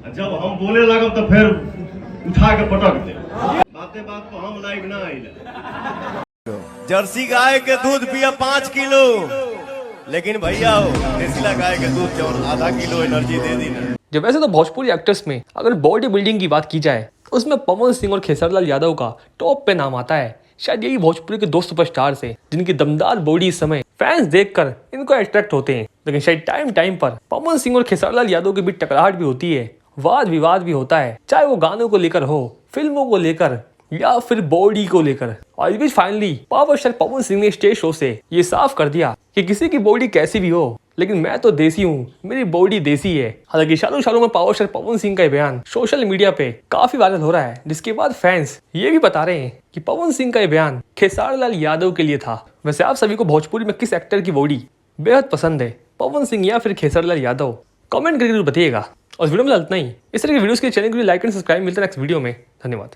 जब हम बोले लगब तो फिर उठा के पटक दे। बातें बात पर हम लाइव ना आइले। जर्सी गाय के दूध पिया 5 किलो, लेकिन भैया हो देसीला गाय के दूध जौन आधा किलो एनर्जी दे दी ना। जब वैसे तो भोजपुरी एक्टर्स में अगर बॉडी बिल्डिंग की बात की जाए उसमें पवन सिंह और खेसारीलाल यादव का टॉप पे नाम आता है। शायद यही भोजपुरी के दो सुपरस्टार्स हैं जिनकी दमदार बॉडी इस समय फैंस देखकर इनको अट्रैक्ट होते हैं। लेकिन शायद टाइम टाइम पर पवन सिंह और खेसारीलाल यादव के बीच टकराहट भी होती है, वाद विवाद भी होता है, चाहे वो गानों को लेकर हो, फिल्मों को लेकर या फिर बॉडी को लेकर। और इस बीच finally power star Pawan Singh ने स्टेज शो से ये साफ कर दिया कि किसी की बॉडी कैसी भी हो लेकिन मैं तो देसी हूँ, मेरी बॉडी देसी है। हालांकि सालों सालों में पावर स्टार पवन सिंह का ये बयान सोशल मीडिया पे काफी वायरल हो रहा है, जिसके बाद फैंस ये भी बता रहे हैं कि पवन सिंह का ये बयान खेसारीलाल यादव के लिए था। वैसे आप सभी को भोजपुरी में किस एक्टर की बॉडी बेहद पसंद है, पवन सिंह या फिर खेसारीलाल यादव? कमेंट करके बताइएगा। और वीडियो में इतना ही। इस तरह के वीडियोस के चैनल को लाइक एंड सब्सक्राइब। मिलते हैं नेक्स्ट वीडियो में। धन्यवाद।